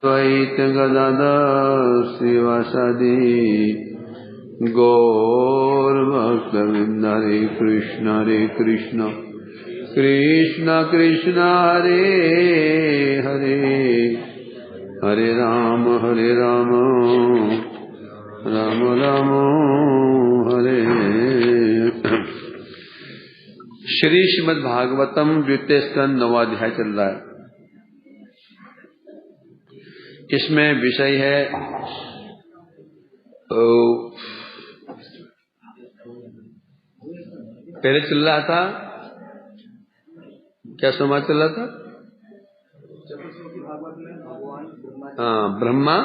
द्वैत गदाधर शिवासादि गौर भक्तवृंद। हरे कृष्ण कृष्ण कृष्ण हरे हरे, हरे राम राम राम हरे। श्री श्रीमद् भागवतम द्वितीय स्कंद 9वां अध्याय चल रहा है। इसमें विषय है पहले चल रहा था, क्या समाज चल रहा था? ब्रह्मा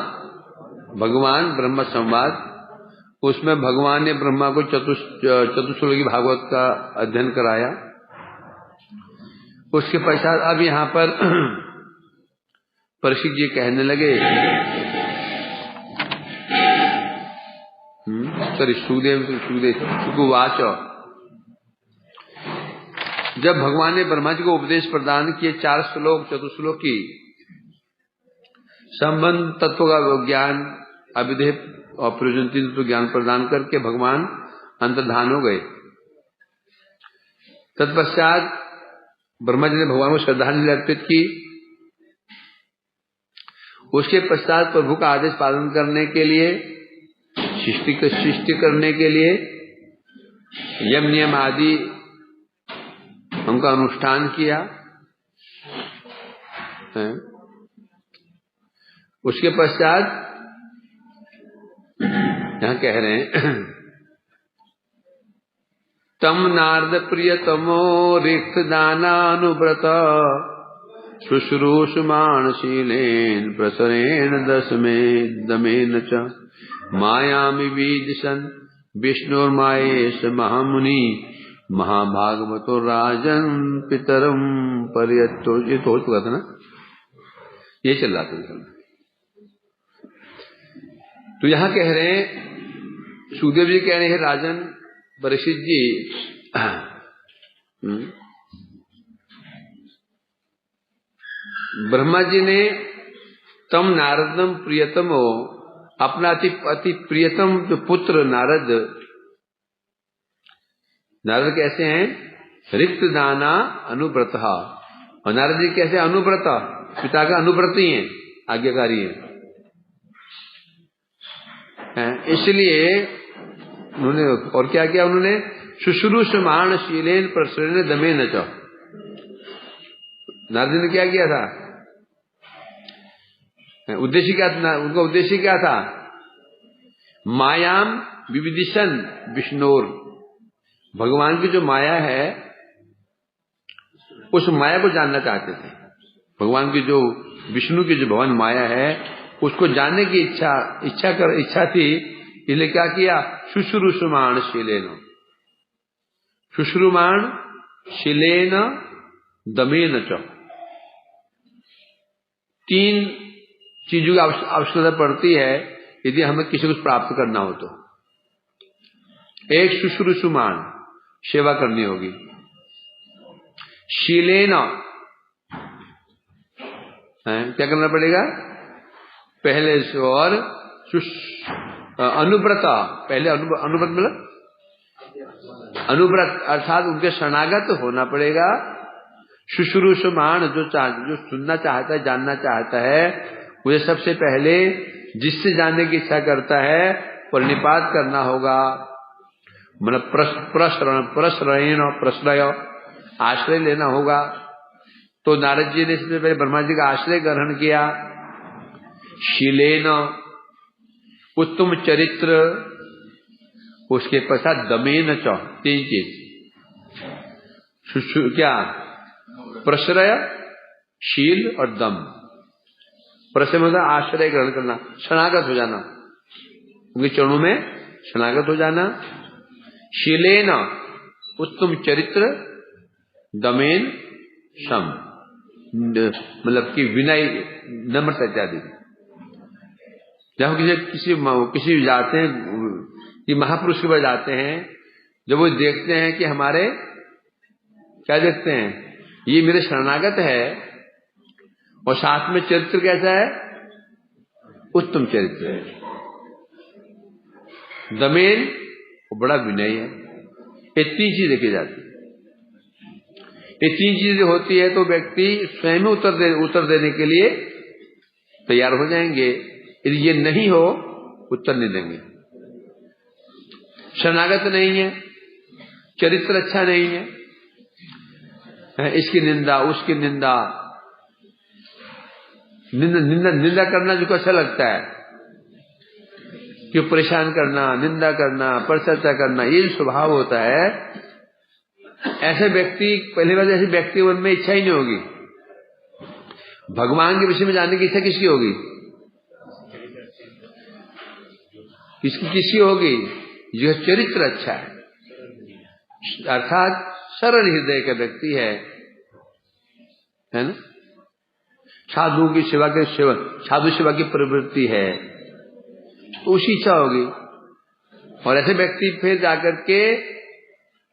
भगवान ब्रह्म संवाद। उसमें भगवान ने ब्रह्मा को चतुश्लोकी भागवत का अध्ययन कराया। उसके पश्चात अब यहाँ पर परीक्षित जी कहने लगे, सुखवाच, जब भगवान ने ब्रह्मा जी को उपदेश प्रदान किए 4 श्लोक चतुश्लोकी संबंध तत्व का ज्ञान, अविधेय और प्रयोजन 3 तत्व ज्ञान प्रदान करके भगवान अंतर्धान हो गए। तत्पश्चात ब्रह्मा जी ने भगवान को श्रद्धांजलि अर्पित की। उसके पश्चात प्रभु का आदेश पालन करने के लिए, सृष्टि करने के लिए यम नियम आदि उनका अनुष्ठान किया। उसके पश्चात यहां कह रहे हैं, तम नारद प्रियतमो रिक्त दानानुव्रत शुश्रूषमाणशीलेन प्रसरेण दमेन च मायामि बीजसन विष्णुर्मायेश महामुनि महाभागवतो राजन पितरम पर्यतो। ये तो हो चुका था ना, ये चल रहा था। तो यहां कह रहे हैं, सुखदेव जी कह रहे हैं, राजन परीक्षित जी, ब्रह्मा जी ने तम नारदम प्रियतमो, अपना अति प्रियतम जो पुत्र नारद कैसे हैं? रिक्त दाना अनुव्रत। और नारद जी कैसे? अनुव्रत, पिता का अनुव्रती हैं, आज्ञाकारी हैं। इसलिए उन्होंने और क्या किया? उन्होंने शुश्रूषमाण शीलेन प्रसरेण दमेन च। नारद जी ने क्या किया था? उद्देश्य क्या था? उनका उद्देश्य क्या था? मायाम विविदिशन विष्णोर, भगवान की जो माया है उस माया को जानना चाहते थे। भगवान की जो विष्णु की जो भवन माया है उसको जानने की इच्छा थी। इसलिए क्या किया? शुश्रूषमाण शीलेन, शुश्रूषमाण शीलेन दमेन च। 3 चीजों की आवश्यकता पड़ती है यदि हमें किसी को प्राप्त करना हो तो। एक, शुश्रूषमाण, सेवा करनी होगी। शीलेन, क्या करना पड़ेगा? पहले से। और अनुव्रत, पहले अनुव्रत मतलब अनुव्रत अर्थात उनके शरणागत होना पड़ेगा। शुश्रूषमाण, जो सुनना चाहता है, जानना चाहता है, मुझे सबसे पहले जिससे जानने की इच्छा करता है प्रणिपात करना होगा। मतलब प्रश्रयण और प्रश्रय, आश्रय लेना होगा। तो नारद जी ने सबसे पहले ब्रह्मा जी का आश्रय ग्रहण किया। शीलेन, उत्तम चरित्र। उसके पश्चात दमेन च, 3 चीज। क्या? प्रश्रय, शील और दम। प्रश्रय मतलब आश्रय ग्रहण करना, शरणागत हो जाना, उनके चरणों में शरणागत हो जाना। शीलेन, उत्तम चरित्र। दमेन सम, मतलब कि विनय, नम्रता इत्यादि। जब किसी जाते हैं कि महापुरुष के पास जाते हैं, जब वो देखते हैं कि हमारे क्या देखते हैं, ये मेरे शरणागत है और साथ में चरित्र कैसा है? उत्तम चरित्र है। दमेन बड़ा विनय है। ये तीन चीज देखी जाती है। ये तीन चीजें होती है तो व्यक्ति स्वयं उत्तर देने के लिए तैयार हो जाएंगे। यदि ये नहीं हो, उत्तर नहीं देंगे। शरणागत नहीं है, चरित्र अच्छा नहीं है, इसकी निंदा, उसकी निंदा, निंदा करना जो अच्छा लगता है, क्यों परेशान करना, निंदा करना, परिचर्चा करना, ये जो स्वभाव होता है, ऐसे व्यक्ति, पहली बात ऐसे व्यक्ति मन में इच्छा ही नहीं होगी। भगवान के विषय में जानने की इच्छा किसकी होगी? किसकी होगी? जो चरित्र अच्छा है, अर्थात सरल हृदय का व्यक्ति है ना, साधुओं की सेवा के साधु सेवा की प्रवृत्ति है, तो उसी इच्छा होगी। और ऐसे व्यक्ति फिर जाकर के,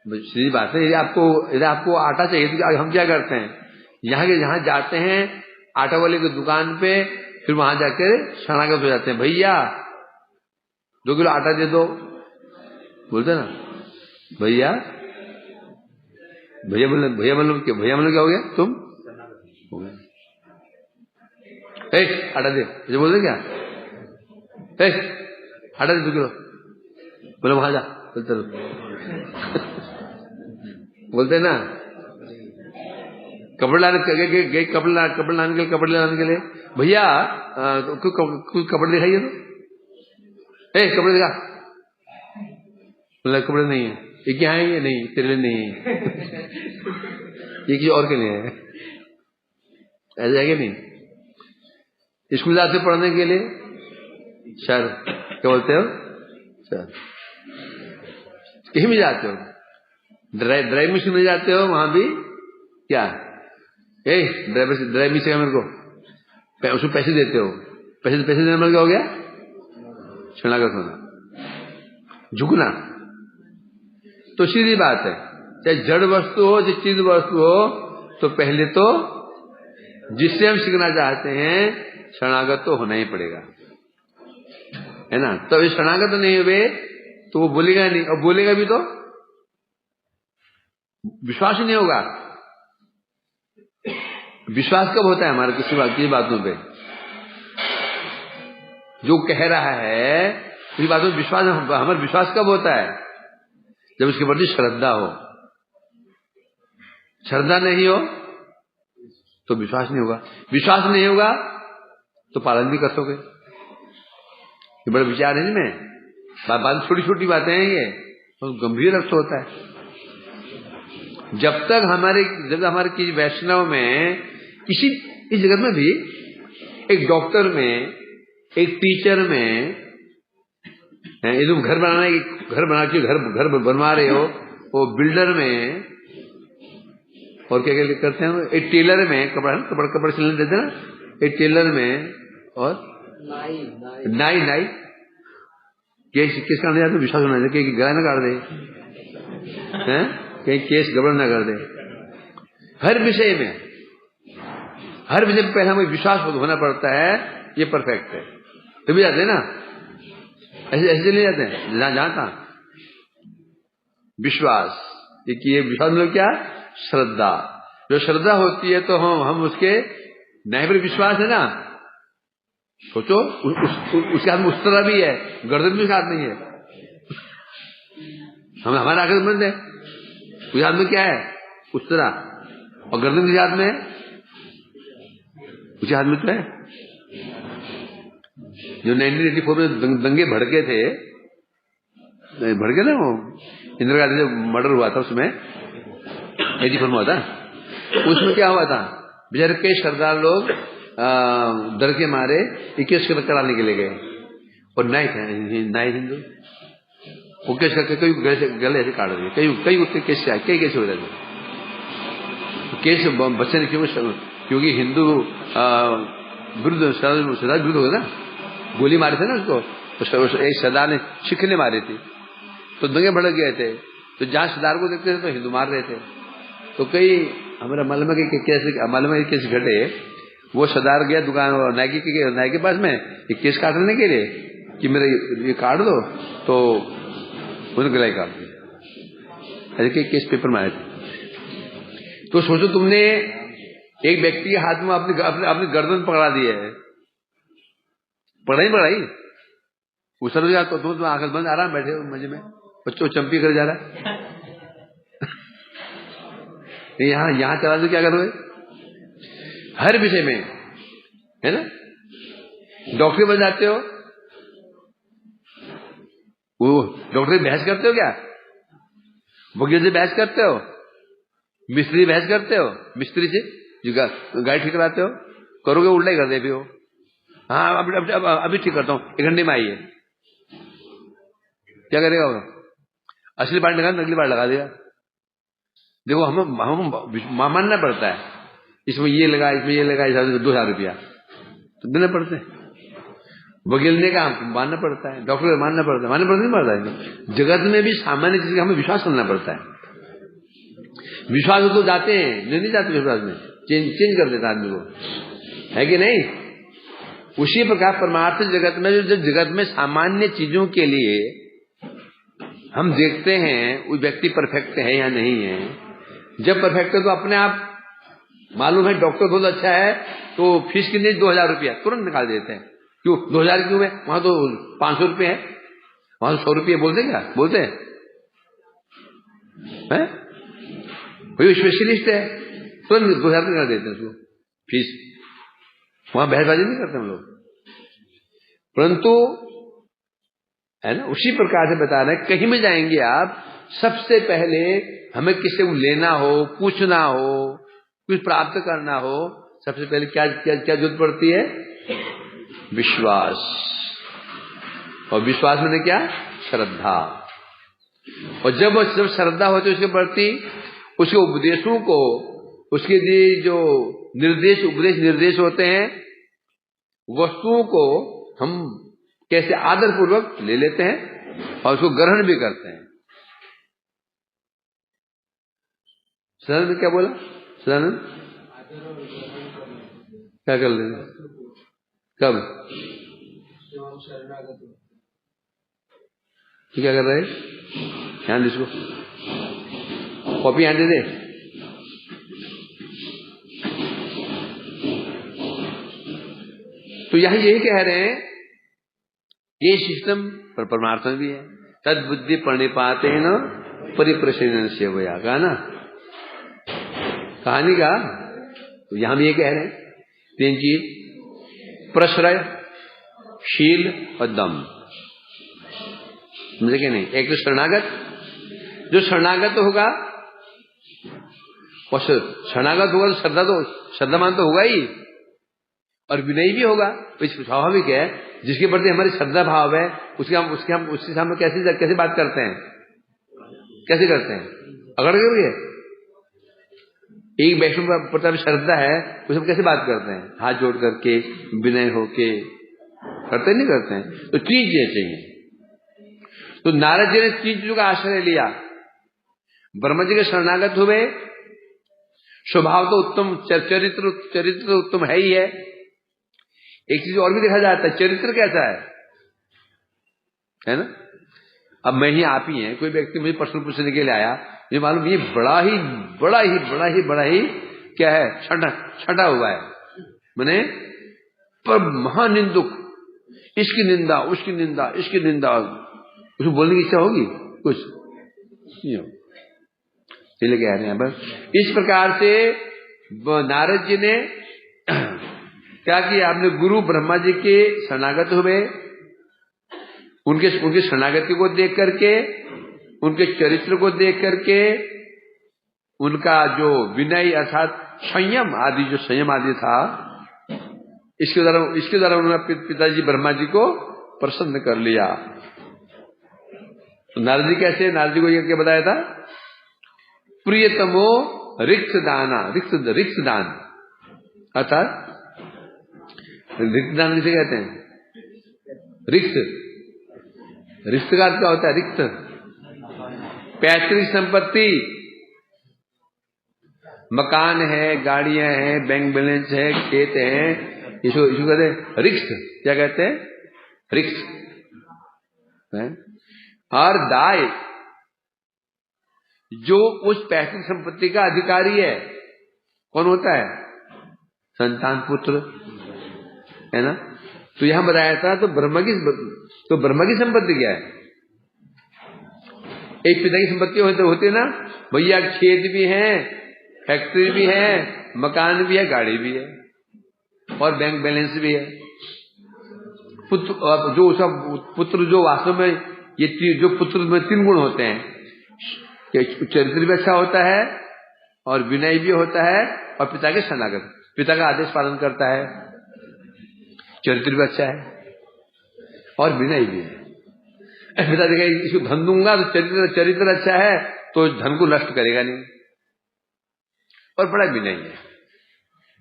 सीधी बात है, यदि आपको आटा चाहिए तो हम क्या करते हैं, जहां जाते हैं आटा वाले की दुकान पे, फिर वहां जाकर शरणागत हो जाते हैं, भैया 2 किलो आटा दे दो, बोलते ना, भैया मतलब क्या हो गया, तुम हो गए, आटा दे, जो बोलते क्या, आटा दे 2 किलो, बोले वहां जा, चलो बोलते ना, कपड़े लाने के लिए, भैया कुछ कपड़े दिखाइए तो, कपड़े दिखा, बोला कपड़े नहीं है, ये क्या है, ये नहीं, तेरे लिए नहीं है, ये किसी और के लिए है, ऐसा है कि नहीं? स्कूल जाते पढ़ने के लिए, सर क्या बोलते हो, सर कहीं भी जाते हो, ड्राइविंग मशीन में जाते हो, वहां भी क्या, ड्राइविंग से मेरे को उसको पैसे देते हो, पैसे देने में क्या हो गया, शरणागत होना, झुकना। तो सीधी बात है, चाहे जड़ वस्तु हो, चाहे चीज वस्तु हो, तो पहले तो जिससे हम सीखना चाहते हैं शरणागत तो होना ही पड़ेगा, है ना। तो ये शरणागत नहीं हुए तो वो बोलेगा नहीं, और बोलेगा भी तो विश्वास ही नहीं होगा। विश्वास कब होता है हमारा किसी बातों पे? जो कह रहा है उस बातों में विश्वास, हमारा विश्वास कब होता है? जब उसके प्रति श्रद्धा हो। श्रद्धा नहीं हो तो विश्वास नहीं होगा, विश्वास नहीं होगा तो पालन भी कर सकोगे। ये बड़ा विचार है इसमें, बात छोटी छोटी बातें हैं, ये तो गंभीर अर्थ होता है। जब हमारे किसी वैष्णव में, किसी इस जगत में भी, एक डॉक्टर में, एक टीचर में, ये तुम घर बनवा रहे हो, वो बिल्डर में, और क्या करते हैं, एक टेलर में, कपड़ा सिलने देते ना, एक टेलर में, और नाई किस काम जाते, विश्वास होना चाहिए कि गला ना काट दे, हैं, कहीं केस गड़बड़ ना कर दे। हर विषय में पहले हमें विश्वास होना पड़ता है, ये परफेक्ट है, तभी जाते हैं ना, ऐसे चले जाते हैं जहां था विश्वास। ये विश्वास मतलब क्या? श्रद्धा। जो श्रद्धा होती है तो हम उसके न्याय पर विश्वास है ना। सोचो उसके हाथ में उस्तरा भी है, गर्दन भी उसके हाथ नहीं है, हम हमारा आगे बंद है, उसके हाथ में क्या है? उस्तरा, और गर्दन के हाथ में है, उसके हाथ में तो है। जो 1984 में दंगे भड़के थे, भड़के ना, वो इंदिरा गांधी जब मर्डर हुआ था, उसमें 84 में हुआ था, उसमें क्या हुआ था, बेचारे कई सरदार लोग डर के मारे केस कराने के लिए गए, और नाई हिंदू, वो केस करके कई गले ऐसे काट दिए, कई उसके केस से आए, कई केस हो रहे थे। केस बच्चे ने क्योंकि हिंदू विरुद्ध विरुद्ध हो गया ना, गोली मारे थे ना उसको, एक सरदार ने शिखने मारी थी, तो दंगे भड़क गए थे। तो जहां सरदार को देखते थे तो हिंदू मार रहे थे। तो कई हमारा मालूम के केस घटे, वो सरदार गया दुकान नाई के पास में एक केस काटने के लिए कि मेरा ये काट दो, तो उन्होंने गला काट दिया। ऐसे केस पेपर में आए थे। तो सोचो तुमने एक व्यक्ति के हाथ में अपनी गर्दन पकड़ा दी है, पकड़ाई उसर हो जाता, तुम आंखें बंद आराम बैठे हो मजे में, बच्चों चंपी कर जा रहा है। यहां चला दो, क्या करोगे? हर विषय में, है ना? डॉक्टर बन जाते हो, वो डॉक्टर से बहस करते हो क्या? वकील से बहस करते हो, मिस्त्री बहस करते हो, मिस्त्री से जो गाड़ी ठीक कराते हो, करोगे उल्टा ही कर दे भी हो। हाँ अभी ठीक करता हूँ, 1 घंटे में आइए। क्या करेगा वो? असली बार लगा, नकली बार लगा देगा। देखो हम मानना पड़ता है, इसमें ये लगा, इसमें ये लगा, 2000 रुपया तो देना पड़ते हैं। वकील ने कहा मानना पड़ता है, डॉक्टर मानना पड़ता है, नहीं पड़ता है। जगत में भी सामान्य चीज का हमें विश्वास करना पड़ता है। विश्वास हो तो जाते हैं, नहीं जाते विश्वास में, चेंज कर देता आदमी को, है कि नहीं? उसी प्रकार परमार्थ जगत में, जो जगत में सामान्य चीजों के लिए हम देखते हैं वो व्यक्ति परफेक्ट है या नहीं है। जब परफेक्ट है तो अपने आप मालूम है डॉक्टर बहुत अच्छा है, तो फीस कितनी? 2000 रुपया तुरंत निकाल देते हैं। क्यों 2000 क्यों है? वहां तो 500 रुपये है, वहां तो 100 रुपये बोलते क्या? बोलते हैं कोई स्पेशलिस्ट है, तुरंत 2000 निकाल देते हैं उसको फीस। वहां बहसबाजी नहीं करते हम लोग, परंतु है ना, उसी प्रकार से बता रहे हैं। कहीं में जाएंगे आप, सबसे पहले हमें किसी को लेना हो, पूछना हो, कुछ प्राप्त करना हो, सबसे पहले क्या क्या क्या जरूरत पड़ती है? विश्वास। और विश्वास में क्या? श्रद्धा। और जब श्रद्धा होती है उसके प्रति, उसके उपदेशों को, उसके जो उपदेश निर्देश होते हैं, वस्तुओं को हम कैसे आदर पूर्वक ले लेते हैं और उसको ग्रहण भी करते हैं। सदानंद क्या बोला? सदानंद क्या कर लेना? कब? क्या कर रहे? ध्यान दे, इसको कॉपी यहाँ दे दे। तो यही यही कह रहे हैं, ये सिस्टम पर परमार्थ में भी है। तद बुद्धि प्रणिपाते न परिप्रश्न से वया, कहा ना कहानी का। तो यहां भी ये कह रहे हैं 3 चीज, प्रश्रय, शील और दम। समझे कि नहीं? एक तो शरणागत, जो शरणागत होगा, और शरणागत होगा तो श्रद्धामान तो होगा ही, और विनयी भी होगा। तो स्वाभाविक है, जिसके प्रति हमारी श्रद्धा भाव है, उसके सामने कैसे बात करते हैं? कैसे करते हैं? अगड़ गए हुए। एक वैष्णव प्रति श्रद्धा है, उसमें कैसे बात करते हैं? हाथ जोड़ करके, विनय होके करते नहीं करते हैं? तो 3 चीजें चाहिए। तो नारद जी ने 3 चीजों का आश्रय लिया। ब्रह्मा जी के शरणागत हुए, स्वभाव तो उत्तम, चरित्र उत्तम है ही है। एक चीज और भी देखा जाता है, चरित्र कैसा है ना? अब मैं ही आप ही हैं, कोई व्यक्ति मुझे प्रश्न पूछने के लिए आया, मुझे मालूम ये बड़ा ही क्या है, छटा हुआ है, मैंने पर महानिंदुक, इसकी निंदा, उसकी निंदा, इसकी निंदा, उसको बोलने की इच्छा होगी? कुछ नहीं हो। इसलिए कह रहे हैं बस इस प्रकार से नारद जी ने क्या किया? आपने गुरु ब्रह्मा जी के शरणागत हुए, उनके शरणागति को देख करके, उनके चरित्र को देख करके, उनका जो विनय अर्थात संयम आदि था, इसके द्वारा उन्होंने पिताजी ब्रह्मा जी को प्रसन्न कर लिया। तो नारद जी कैसे? नारद जी को यह क्या बताया था? प्रियतमो रिक्त दान, अर्थात रिक्त दान किसे कहते हैं? रिक्त का अर्थ क्या होता है? रिक्त, पैतृक संपत्ति मकान है, गाड़ियां हैं, बैंक बैलेंस है, खेत है, इसको कहते हैं रिक्स। क्या कहते हैं? रिक्स। और दाय, जो उस पैतृक संपत्ति का अधिकारी है, कौन होता है? संतान, पुत्र, है ना। तो यहां बताया था, तो ब्रह्मा की संपत्ति क्या है? एक पिता की संपत्ति होती है ना भैया, खेत भी है, फैक्ट्री भी है, मकान भी है, गाड़ी भी है, और बैंक बैलेंस भी है। पुत्र, जो सब पुत्र जो वास्तव में ये जो पुत्र में 3 गुण होते हैं, चरित्र भी अच्छा होता है, और विनय भी होता है, और पिता के शरणागत, पिता का आदेश पालन करता है, चरित्र भी अच्छा है और विनय भी है। पिता देखा इसको धन दूंगा तो चरित्र अच्छा है तो धन को नष्ट करेगा नहीं, और बड़ा विनय है,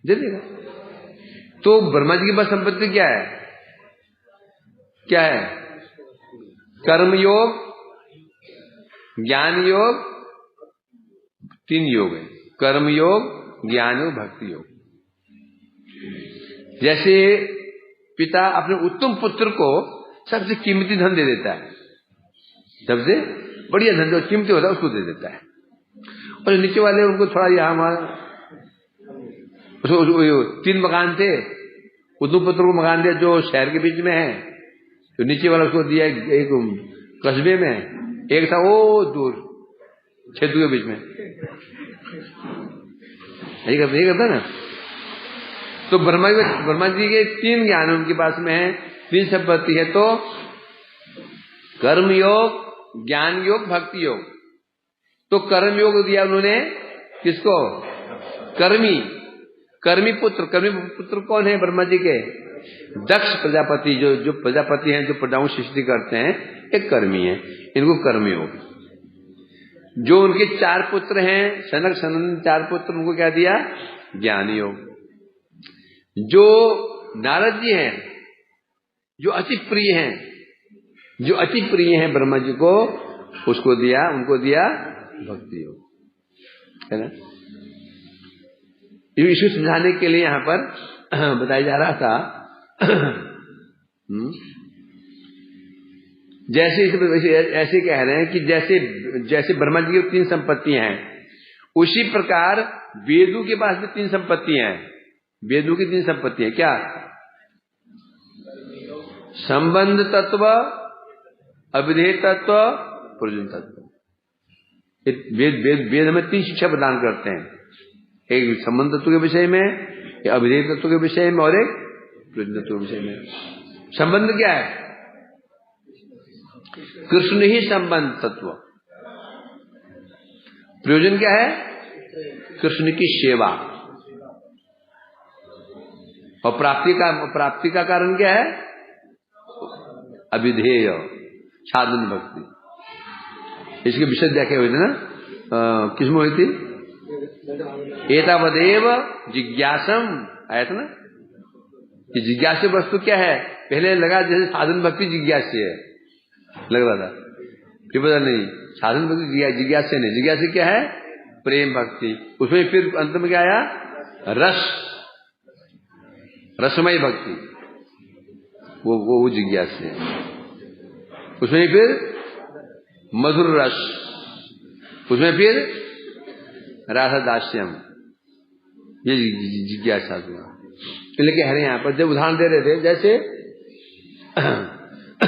दे देगा। तो ब्रह्मा जी के पास संपत्ति क्या है? क्या है? कर्म योग, ज्ञान योग, 3 योग है, कर्म योग, ज्ञान योग, भक्ति योग। जैसे पिता अपने उत्तम पुत्र को सबसे कीमती धन दे देता है, सबसे बढ़िया धन जो कीमती होता है उसको दे देता है, और नीचे वाले उनको थोड़ा यहां वहां, 3 मकान थे, उत्तम पुत्र को मकान दिया जो शहर के बीच में है, तो नीचे वाला उसको दिया एक कस्बे में, एक था वो दूर क्षेत्र के बीच में, यही करता ना। तो ब्रह्मा जी के 3 ज्ञान उनके पास में है, 3 संपत्ति है, तो कर्म योग, ज्ञान योग, भक्ति योग। तो कर्म योग दिया उन्होंने किसको? कर्मी पुत्र कौन है ब्रह्मा जी के? दक्ष प्रजापति, जो प्रजापति हैं, जो प्रजाओं की सृष्टि करते हैं, एक कर्मी है, इनको कर्म योग। जो उनके 4 पुत्र हैं, सनक सनंदन 4 पुत्र, उनको क्या दिया? ज्ञान योग। जो नारद जी हैं, जो अति प्रिय हैं ब्रह्मा जी को, उनको दिया भक्ति योग, है ना। इसको समझाने के लिए यहां पर बताया जा रहा था, ऐसे कह रहे हैं कि जैसे ब्रह्मा जी की 3 संपत्तियां हैं, उसी प्रकार वेदों के पास भी 3 संपत्तियां हैं। वेदों की 3 संपत्तियां क्या? संबंध तत्व, अविधेय तत्व, प्रयोजन तत्व। वेद हमें 3 शिक्षा प्रदान करते हैं, एक संबंध तत्व के विषय में, एक अविधेय तत्व के विषय में, और एक प्रयोजन तत्व के विषय में। संबंध क्या है? कृष्ण ही संबंध तत्व। प्रयोजन क्या है? कृष्ण की सेवा। और प्राप्ति का कारण क्या है? अविधेय साधन भक्ति। इसके विषय व्याख्या हुई थी ना, किसमें हुई थी? एतावदेव जिज्ञासम, आया था ना कि जिज्ञास्य वस्तु क्या है? पहले लगा जैसे साधन भक्ति जिज्ञास्य है, लग रहा था, फिर पता नहीं साधन भक्ति जिज्ञास्य नहीं। जिज्ञास्य क्या है? प्रेम भक्ति। उसमें फिर अंत में क्या आया? रसमय भक्ति, वो जिज्ञास्य है। उसमें फिर मधुर रस, उसमें फिर राधा दास्यम, ये जिज्ञासा हुआ। इसलिए कह रहे हैं यहां पर, जब उदाहरण दे रहे थे, जैसे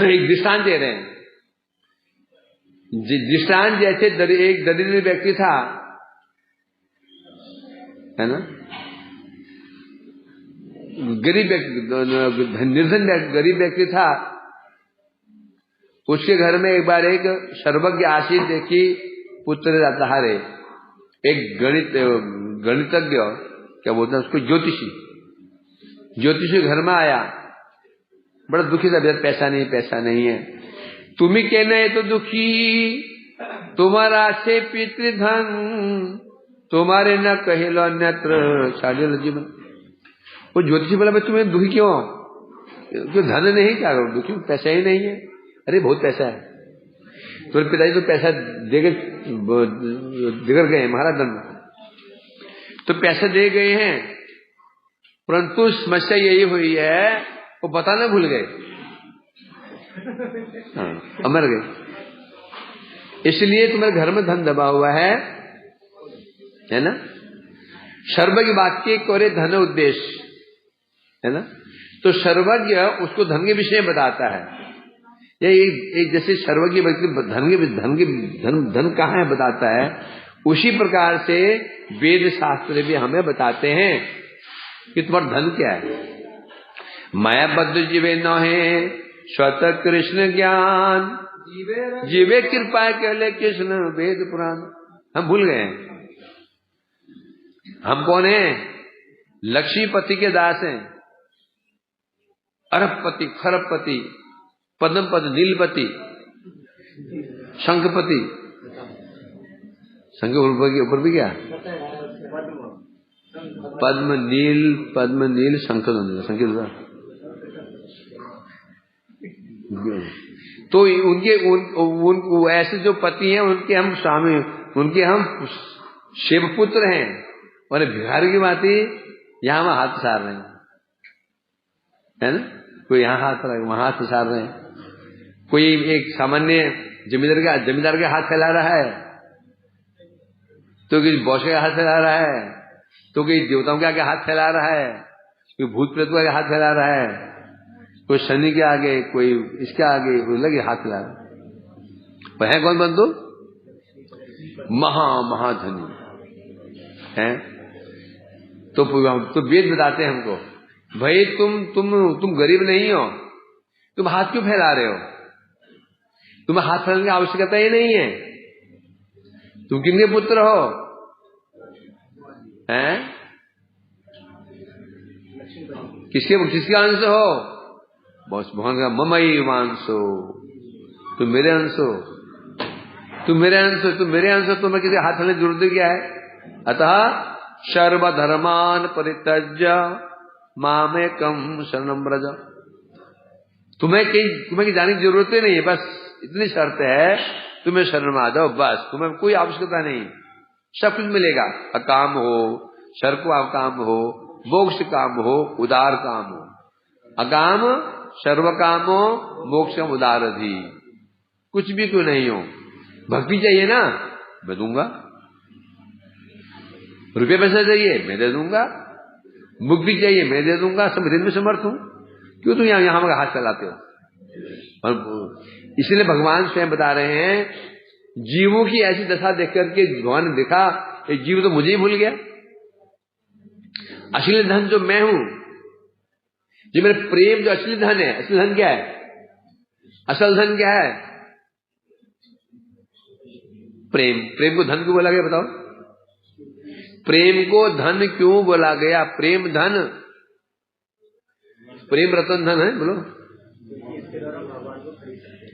एक दृष्टांत दे रहे हैं। दृष्टांत जैसे एक दरिद्र व्यक्ति था, है ना, निर्धन गरीब व्यक्ति था। उसके घर में एक बार एक सर्वज्ञ आशीष देखी पुत्र रहता है, एक गणितज्ञ, क्या बोलते हैं उसको, ज्योतिषी घर में आया, बड़ा दुखी था, पैसा नहीं है। तुम्ही कहने तो दुखी, तुम्हारा से पितृधन, तुम्हारे न कहिलो अन्यत्र शालिल जीवन। वो ज्योतिषी बोला, भाई तुम्हें दुखी क्यों? धन नहीं, क्या करो दुखी? पैसा ही नहीं है। अरे बहुत पैसा है। तुम्हारे पिताजी तो पैसा देकर गए महाराज धन। तो पैसे दे गए हैं, परंतु समस्या यही हुई है वो बताना भूल गए, मर गए। इसलिए तुम्हारे घर में धन दबा हुआ है ना। सर्वज्ञ वाक्य करे धन उद्देश्य, है ना। तो सर्वज्ञ उसको धन के विषय बताता है। ये एक जैसे सर्वज्ञ व्यक्ति धन कहाँ है बताता है, उसी प्रकार से वेद शास्त्र भी हमें बताते हैं कि तुम्हारा धन क्या है। माया बद्ध जीवे न है स्वतः कृष्ण ज्ञान, जीवे कृपा के लिए कृष्ण वेद पुराण। हम भूल गए हैं हम कौन है, लक्ष्मीपति के दास हैं, अरबपति, खरबपति, पद्मपति, नीलपति, शंखपति, शंख ऊपर भी क्या, पद्म नील शंख, तो उनके ऐसे जो पति हैं उनके हम स्वामी, उनके हम शिवपुत्र हैं। और भिखारी की बात ही यहां वहां हाथ सार रहे हैं, है ना। कोई यहां हाथ रहा है, वहां हाथ सार रहे हैं। कोई एक सामान्य जमींदार के हाथ फैला रहा है, तो किसी बॉस के हाथ फैला रहा है, तो कोई देवताओं के आगे हाथ फैला रहा है, कोई भूत प्रेत के आगे हाथ फैला रहा है, कोई शनि के आगे, कोई इसके आगे, कोई लगे हाथ फैला रहा है। पर है कौन बंधु, महाधनी है। तो वेद बताते हैं हमको, भाई तुम गरीब नहीं हो, तुम हाथ क्यों फैला रहे हो, तुम्हें हाथ फैलाने की आवश्यकता ही नहीं है। तुम किसके पुत्र हो, हैं, किसके अंश हो, बस भगवान का ममई वांसो, तुम मेरे अंश हो, तुम मेरे अंश हो, तुम्हें किसी हाथ फैलाने की जरूरत क्या है। अतः सर्वधर्मान परित्यज्य मामेकं शरणं व्रज। तुम्हें कहीं जाने की जरूरत ही नहीं है, बस इतनी शर्त है, तुम्हें शरण में आ जाओ, बस तुम्हें कोई आवश्यकता नहीं, सब कुछ मिलेगा। अकाम हो, सर्व काम हो, मोक्ष काम हो, उदार काम हो। अकाम सर्व काम हो, मोक्षम उदार भी, कुछ भी क्यों नहीं हो। भक्ति चाहिए ना, मैं दूंगा। रुपये पैसा चाहिए, मैं दे दूंगा। मुक्ति चाहिए, मैं दे दूंगा। सब दिन में समर्थ हूं, क्यों तुम यहां हाथ चलाते हो। और इसलिए भगवान स्वयं बता रहे हैं, जीवों की ऐसी दशा देख करके भगवान ने देखा, ये जीव तो मुझे ही भूल गया। असली धन जो मैं हूं, जो मेरे प्रेम, जो असली धन है। असली धन क्या है, असल धन क्या है, प्रेम। प्रेम को धन क्यों बोला गया बताओ, प्रेम को धन क्यों बोला गया। प्रेम धन, प्रेम रतन धन है, बोलो।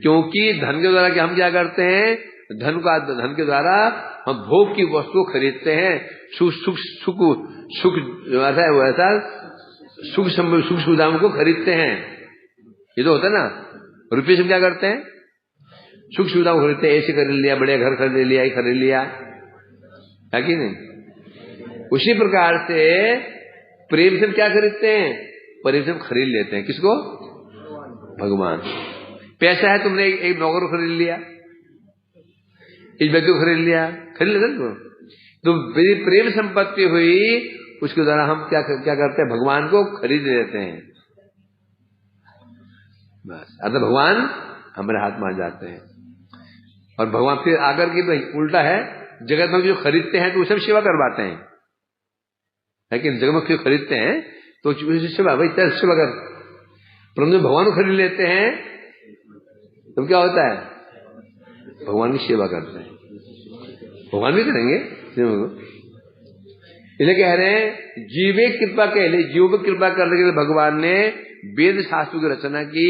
क्योंकि धन के द्वारा हम क्या करते हैं, धन के द्वारा हम भोग की वस्तु खरीदते हैं, सुख वैसा सुख सुविधाओं को खरीदते हैं। ये तो होता है ना, रुपये से क्या करते हैं, सुख सुविधाओं खरीदते हैं। ऐसे खरीद लिया, बड़े घर खरीद लिया, ये खरीद लिया, है कि नहीं। उसी प्रकार से प्रेम से क्या खरीदते हैं, प्रेम से खरीद लेते हैं। किसको, भगवान। पैसा है, तुमने एक नौकर खरीद लिया, इस व्यक्ति को खरीद लिया, खरीद लेते। तो प्रेम संपत्ति हुई, उसके द्वारा हम क्या करते हैं, भगवान को खरीद लेते हैं। बस, अतः भगवान हमारे हाथ में आ जाते हैं। और भगवान फिर आकर के भाई उल्टा है, जगत में जो खरीदते हैं तो उसे सेवा करवाते हैं, लेकिन जगत में जो खरीदते हैं तो सेवा, भाई तेरे सेवा कर। परंतु भगवान को खरीद लेते हैं तो क्या होता है, भगवान की सेवा करते हैं। भगवान भी करेंगे, इसलिए कह रहे हैं जीवे कृपा के लिए, जीव पर कृपा करने के लिए भगवान ने वेद शास्त्रों की रचना की।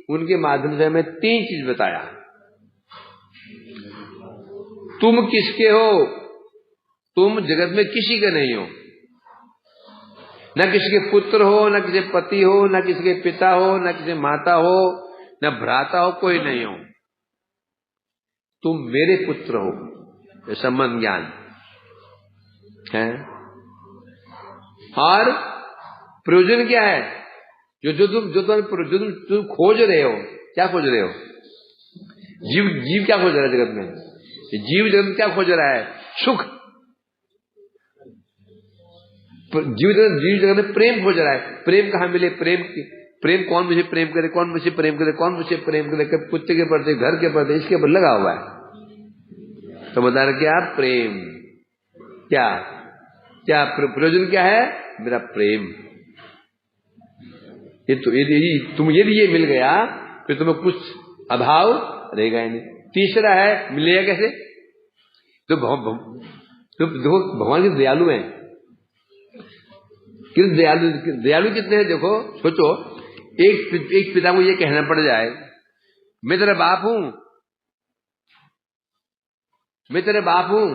उनके माध्यम से हमें 3 चीज बताया। तुम किसके हो, तुम जगत में किसी के नहीं हो, न किसी के पुत्र हो, न किसी पति हो, न किसी के पिता हो, न किसी माता हो, न भ्राता हो, कोई नहीं हो। तुम मेरे पुत्र हो, ये संबंध ज्ञान है। और प्रयोजन क्या है? जो तुम खोज रहे हो, क्या खोज रहे हो? जीव क्या खोज रहा है जगत में? जीव जगत में क्या खोज रहा है? सुख। जीव जगत में प्रेम खोज रहा है। प्रेम कहाँ मिले? प्रेम कौन मुझे प्रेम करे, कौन मुझे प्रेम करे, कौन मुझे प्रेम करे? कुत्ते के प्रति, घर के प्रति, इसके ऊपर लगा हुआ है। तो बता रहे क्या? प्रेम। क्या क्या प्रयोजन क्या है? मेरा प्रेम। यदि ये मिल गया फिर तुम्हें कुछ अभाव रहेगा ही नहीं। तीसरा है, मिलेगा कैसे? तो देखो भगवान कितने दयालु हैं। दयालु कितने हैं देखो। सोचो, एक पिता को ये कहना पड़ जाए, मैं तेरा बाप हूं, मैं तेरे बाप हूं,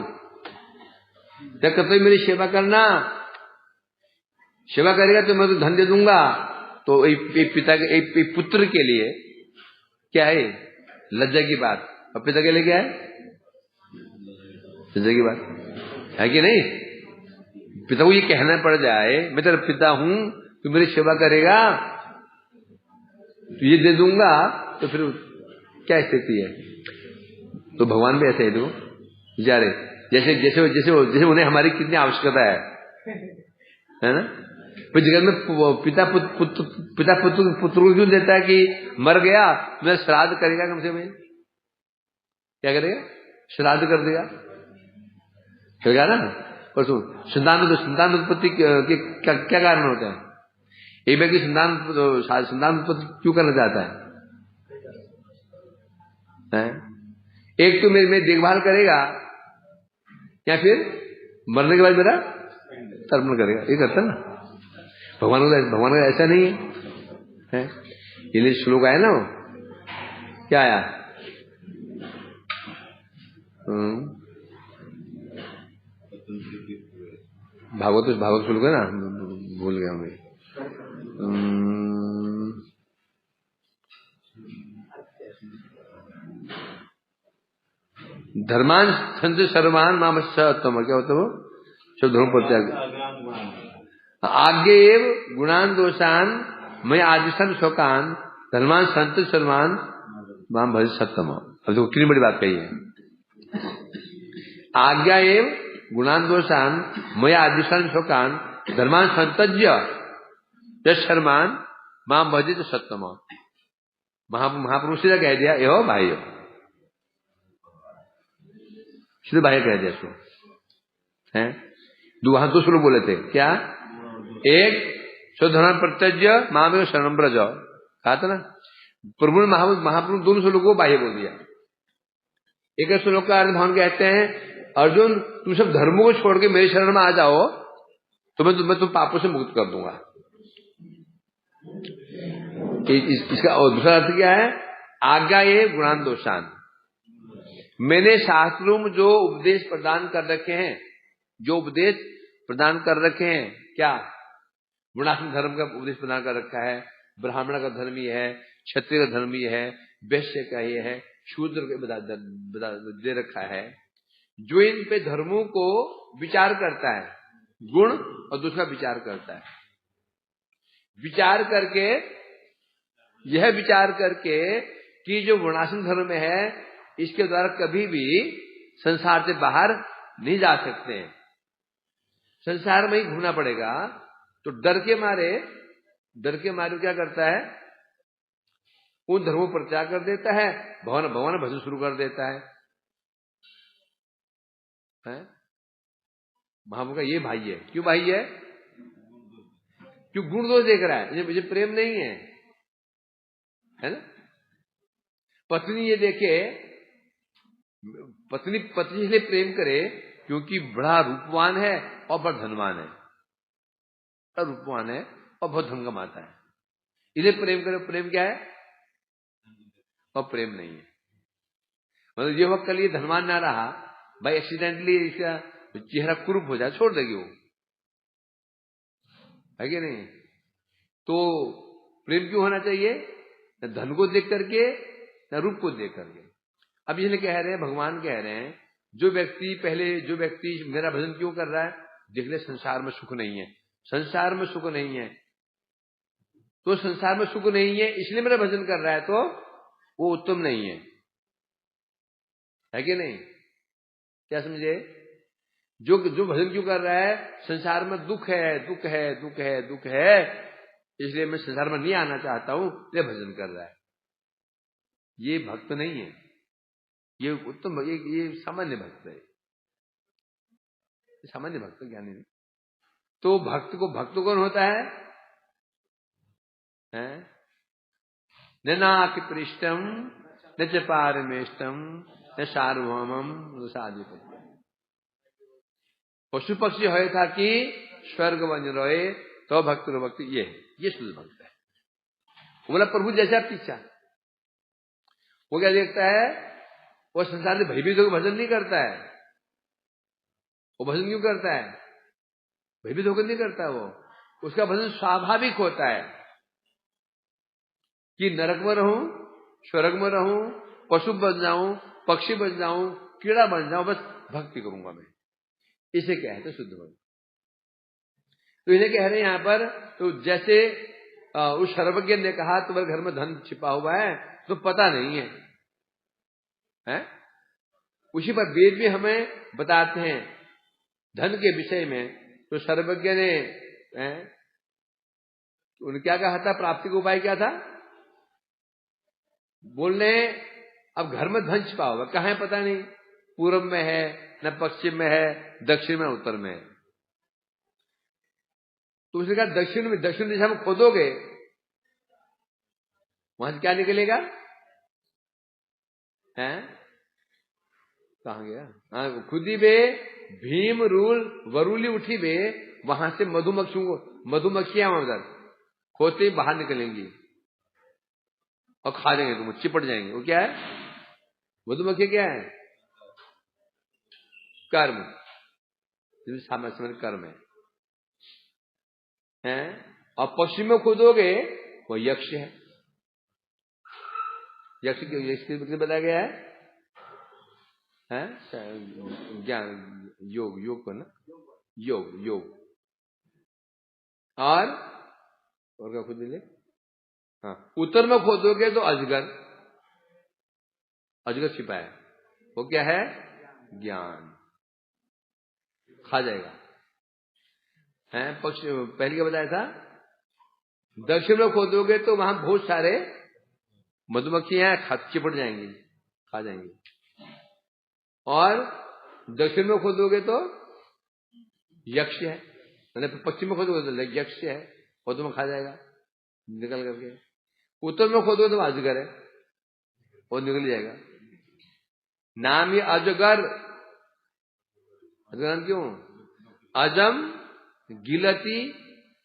क्या कर्तव्य मेरी सेवा करना, सेवा करेगा तो मैं तो धन दे दूंगा। तो एक पिता के एक पुत्र के लिए क्या है? लज्जा की बात। और पिता के लिए क्या है? लज्जा की बात है कि नहीं? पिता को ये कहना पड़ जाए, मैं तेरा पिता हूं, तू मेरी सेवा करेगा तो ये दे दूंगा, तो फिर क्या स्थिति है? तो भगवान भी ऐसे ही देखो जा रहे, जैसे उन्हें हमारी कितनी आवश्यकता है ना? फिर जगत में पिता पुत्र को क्यों देता है कि मर गया मैं श्राद्ध करेगा, कम से कम क्या करेगा? श्राद्ध कर देगा ना। और संतान उत्पत्ति के क्या कारण होता है? एक व्यक्ति संतान उत्पत्ति क्यों करना चाहता है? एक तो मेरी देखभाल करेगा, या फिर मरने के बाद मेरा तर्पण करेगा। ये करता है ना। भगवान का ऐसा नहीं है। ये लिए श्लोक आया ना, क्या आया? भागवत श्लोक है ना, भूल गया मैं। धर्मान संत सर्वान मामस्म, क्या होता है वो? सब धर्म प्रत्याग आगे एव गुणान दोषान मैं आदिशन शोकान धर्मान संत सर्वान माम भज सत्यम। अब देखो कितनी बड़ी बात कही है। आज्ञा एव गुणान दोषान मैं आदिशन शोकान धर्मान संतज्य शर्मान माम भजित सत्यम। महापुरुष ने कह दिया, यो भाई सीधे भाई कह दिया इसको है। वहां दो श्लोक बोले थे, क्या? एक स्वधर्म प्रत्यज्य मामेव शरणं ब्रज, कहा था ना। प्रभु ने महाप्रभु दोनों श्लोक को बाह्य बोल दिया। एक श्लोक का अर्थ भगवान कहते हैं, अर्जुन तुम सब धर्मों को छोड़ के मेरे शरण में आ जाओ तो मैं तुम पापों से मुक्त कर दूंगा। इसका और दूसरा अर्थ क्या है? आज्ञा ये गुणान दोषान, मैंने शास्त्रों में जो उपदेश प्रदान कर रखे हैं, क्या? वर्णाश्रम धर्म का उपदेश प्रदान कर रखा है। ब्राह्मण का धर्म ये है, क्षत्रिय का धर्म ये है, वैश्य का ये है, शूद्र का दे रखा है। जो इन पे धर्मों को विचार करता है, गुण और दूसरा विचार करता है, यह विचार करके कि जो वर्णाश्रम धर्म है इसके द्वारा कभी भी संसार से बाहर नहीं जा सकते हैं, संसार में ही घूमना पड़ेगा। तो डर के मारे क्या करता है? उन धर्मों पर त्याग कर देता है, भगवान भजन शुरू कर देता है। महाप्रभु का ये भाई है। क्यों भाई है? क्यों? गुण दोष देख रहा है, मुझे प्रेम नहीं है ना। पत्नी ये देखे, पत्नी इसलिए प्रेम करे क्योंकि बड़ा रूपवान है और बड़ा धनवान है, रूपवान है और बहुत धन कमाता है, इसे प्रेम करे। प्रेम क्या है? और प्रेम नहीं है। मतलब ये वक्त कल ये धनवान ना रहा भाई, एक्सीडेंटली इसका चेहरा कुरूप हो जाए, छोड़ देगी वो, है कि नहीं? तो प्रेम क्यों होना चाहिए? न धन को देख करके न रूप को देख करके। अब इसलिए कह रहे हैं, भगवान कह रहे हैं, जो व्यक्ति मेरा भजन क्यों कर रहा है? देख ले संसार में सुख नहीं है, संसार में सुख नहीं है, तो संसार में सुख नहीं है इसलिए मेरा भजन कर रहा है, तो वो उत्तम नहीं है कि नहीं? क्या समझे? जो भजन क्यों कर रहा है? संसार में दुख है, दुख है, दुख है, दुख है, इसलिए मैं संसार में नहीं आना चाहता हूं, ये भजन कर रहा है। ये भक्त नहीं है, ये उत्तम, ये सामान्य भक्त है, सामान्य भक्त ज्ञानी नहीं। तो भक्त कौन होता है? न नाकि पृष्ठम न च पारमेष्टम न सार्वभौमम न साधिपति। पशु पक्षी होए था कि स्वर्ग बन रहे तो भक्ति, ये शुद्ध भक्त है। बोला प्रभु जैसा पीछा, वो क्या देखता है? वो संसार से भयभीत होकर भजन नहीं करता है। वो भजन क्यों करता है? भयभीत होकर नहीं करता वो, उसका भजन स्वाभाविक होता है कि नरक में रहूं, स्वर्ग में रहूं, पशु बन जाऊं, पक्षी बन जाऊं, कीड़ा बन जाऊं, बस भक्ति करूंगा मैं। इसे कहते शुद्ध भक्ति। तो इन्हें कह रहे हैं यहां पर, तो जैसे उस सर्वज्ञ ने कहा तुम्हारे घर में धन छिपा हुआ है तो पता नहीं है? उसी पर वेद भी हमें बताते हैं धन के विषय में। तो सर्वज्ञ ने उन्हें क्या कहा था? प्राप्ति का उपाय क्या था? बोलने अब घर में धन छिपा होगा, कहां है पता नहीं, पूर्व में है न पश्चिम में है, दक्षिण में उत्तर में है। तो उसने कहा दक्षिण दिशा में खोदोगे वहां से क्या निकलेगा? कहां गया? खुदी बे भीम रूल वरूली उठी बे, वहां से मधुमक्खियां उधर खोते ही बाहर निकलेंगी और खा देंगे तुम, चिपट जाएंगे। वो क्या है? मधुमक्खी क्या है? कर्म, सामान्य कर्म है। और पश्चिम में खोदोगे वो यक्ष है। यक्ष की बताया गया है ज्ञान योग को ना, योग और क्या खुद ले। हाँ, उत्तर में खोदोगे तो अजगर छिपा है, वो क्या है? ज्ञान, खा जाएगा। पक्ष पहले क्या बताया था? दक्षिण में खोदोगे तो वहां बहुत सारे मधुमक्खियां चिपट जाएंगी, खा जाएंगी। और दक्षिण में खोदोगे तो यक्ष है, पश्चिम में खोदोगे तो यक्ष है, वो तुम्हें खा जाएगा निकल करके। उत्तर में खोदोगे तो अजगर है, वो निकल जाएगा। नाम ही अजगर, अजगर क्यों? अजम गिलती,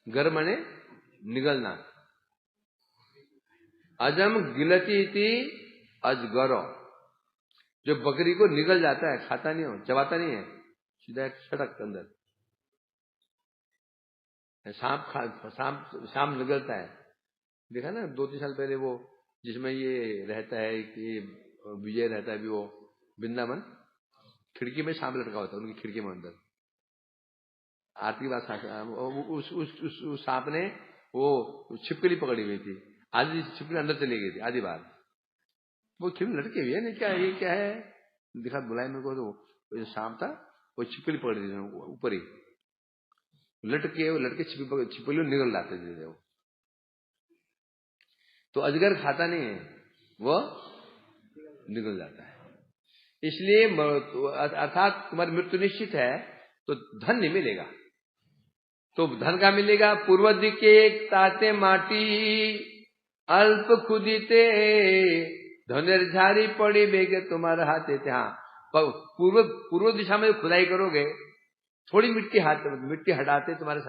गर मने निगलना, अजम गिलती थी अजगरो, जो बकरी को निगल जाता है, खाता नहीं हो, चबाता नहीं है, सीधा एक सड़क के अंदर। सांप निगलता है, देखा ना 2-3 साल पहले वो जिसमें ये रहता है कि विजय रहता है भी, वो वृंदावन खिड़की में सांप लटका होता है, उनकी खिड़की में अंदर। आरती बात उस सांप ने वो छिपकली पकड़ी हुई थी, आधी छिपकली अंदर चली गई थी, आधी बार वो छिपकली लटके हुई है। नहीं क्या ये क्या है? दिखा बुलाए मेरे को, तो जो सांप था वो छिपकली पकड़ी थी ऊपर ही, लटके छिपकली निकल लाते थे वो। तो अजगर खाता नहीं है, वो निकल जाता है। इसलिए अर्थात तुम्हारी मृत्यु निश्चित है तो धन नहीं मिलेगा। तो धन का मिलेगा? पूर्व दिके ताते माटी अल्प खुदीते धनेर झारी पड़ी बेगे तुम्हारे हाथे थे। हाँ, पूर्व दिशा में खुदाई करोगे, थोड़ी मिट्टी हटाते तुम्हारे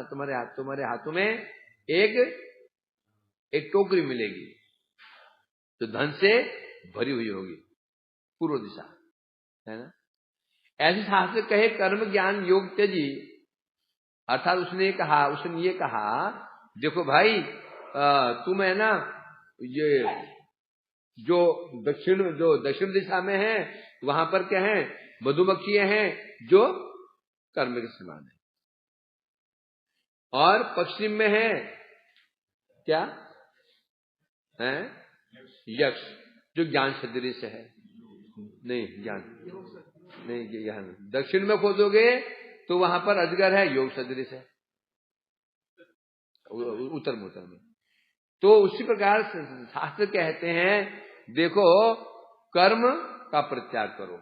हाथों में एक टोकरी मिलेगी जो धन से भरी हुई होगी, पूर्व दिशा है ना। ऐसे शास्त्र कहे कर्म ज्ञान योग त्यजी, अर्थात उसने ये कहा देखो भाई तुम है ना, ये जो दक्षिण दिशा में है वहां पर क्या है? मधुमक्खियां हैं जो कर्म के समान है। और पश्चिम में है क्या है? यक्ष, जो ज्ञान सदृश है। नहीं, ज्ञान नहीं, ज्ञान। दक्षिण में खोदोगे तो वहां पर अजगर है, योग सदृश है, उत्तर में। तो उसी प्रकार शास्त्र कहते हैं, देखो कर्म का परित्याग करो,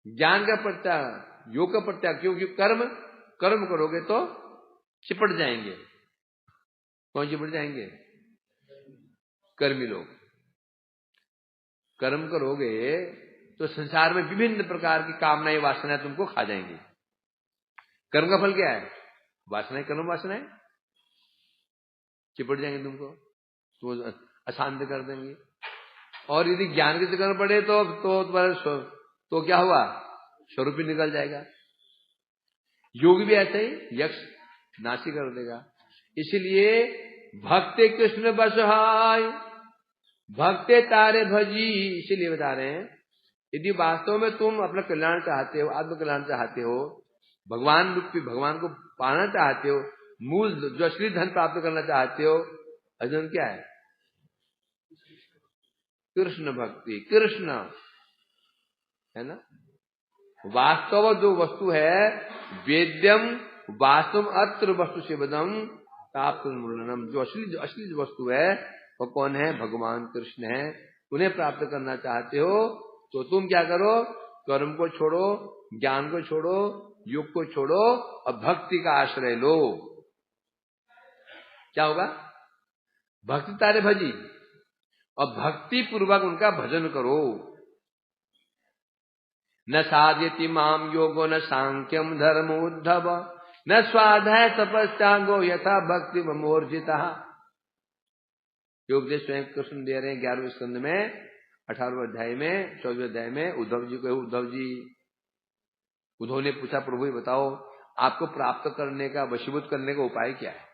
ज्ञान का परित्याग, योग का परित्याग। क्योंकि कर्म करोगे तो चिपट जाएंगे। कौन चिपट जाएंगे? कर्मी लोग। कर्म करोगे तो संसार में विभिन्न प्रकार की कामनाएं, वासनाएं तुमको खा जाएंगी। कर्म का फल क्या है? वासनाएं, कर्म वासनाएं चिपट जाएंगे तुमको, तो अशांत कर देंगे। और यदि ज्ञान के चक्कर पड़े तो तुम्हारा तो क्या हुआ? स्वरूप ही निकल जाएगा। योग भी ऐसे ही यक्ष नाशी कर देगा। इसलिए भक्ति कृष्ण बसहाय, भक्ते तारे भजी। इसीलिए बता रहे हैं, यदि वास्तव में तुम अपना कल्याण चाहते हो, आत्म कल्याण चाहते हो, भगवान को पाना चाहते हो, मूल जो असली धन प्राप्त करना चाहते हो, अर्जुन क्या है? कृष्ण भक्ति। कृष्ण है ना, वास्तव जो वस्तु है, वेद्यम वास्तव अत्र वस्तु शिवदम प्राप्त मूलनम। जो असली जो वस्तु है वो कौन है? भगवान कृष्ण है। उन्हें प्राप्त करना चाहते हो तो तुम क्या करो? कर्म को छोड़ो, ज्ञान को छोड़ो, योग को छोड़ो और भक्ति का आश्रय लो। क्या होगा? भक्ति तारे भजी, और भक्ति पूर्वक उनका भजन करो। न साध्यति माम योगो न सांख्यम धर्म उद्धव, न स्वाध्याय तपस्यागो यथा भक्ति मोर्जिता। योग स्वयं कृष्ण दे रहे हैं 11वें स्कंद में 18वें अध्याय में 14वें अध्याय में। उद्धव जी को, उद्धव ने पूछा, प्रभु ये बताओ आपको प्राप्त करने का, वशीभूत करने का उपाय क्या है?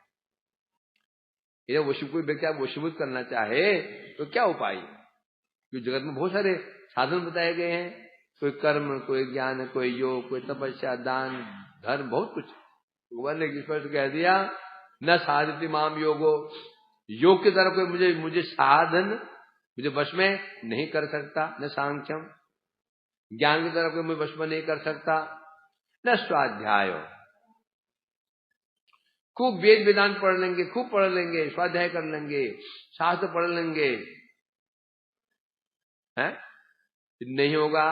यदि कोई व्यक्ति आप वशीभूत करना चाहे तो क्या उपाय? क्योंकि जगत में बहुत सारे साधन बताए गए हैं, कोई कर्म, कोई ज्ञान, कोई योग, कोई तपस्या, दान, धर्म, बहुत कुछ। भगवान ने स्पष्ट कह दिया, न साधति माम योगो, योग की तरफ कोई मुझे साधन, मुझे वश में नहीं कर सकता। न सांख्यम, ज्ञान की तरफ कोई मुझे वश में नहीं कर सकता। न स्वाध्याय, खूब वेद वेदांत पढ़ लेंगे, खूब पढ़ लेंगे, स्वाध्याय कर लेंगे, शास्त्र पढ़ लेंगे, है नहीं होगा।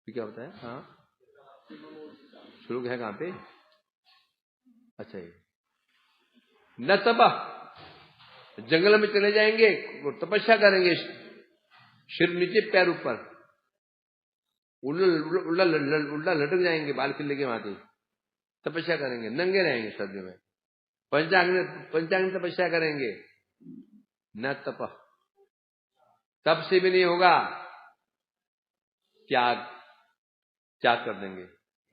क्या होता है? हाँ, श्लोक है कहां पे? अच्छा, न तपः, जंगल में चले जाएंगे, तपस्या करेंगे, सिर नीचे पैर ऊपर, उल्टा लटक जाएंगे, बाल खिलने के माथे, तपस्या करेंगे, नंगे रहेंगे सर्दी में, पंचांग तपस्या करेंगे। न तपः, तप से भी नहीं होगा। त्याग कर देंगे,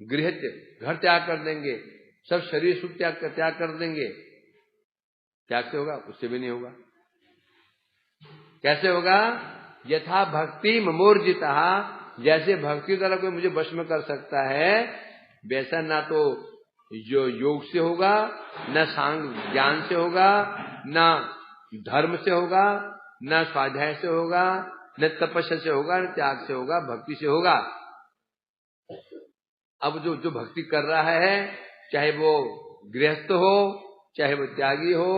गृह घर त्याग कर देंगे, सब शरीर सुख त्याग कर देंगे। त्याग से होगा? उससे भी नहीं होगा। कैसे होगा? यथा भक्ति ममोर्जिता, जैसे भक्ति द्वारा कोई मुझे वश में कर सकता है, वैसा ना तो जो योग से होगा, न सांग ज्ञान से होगा, न धर्म से होगा, न स्वाध्याय से होगा, न तपस्या से होगा, न त्याग से होगा, भक्ति से होगा। अब जो भक्ति कर रहा है, चाहे वो गृहस्थ हो, चाहे वो त्यागी हो,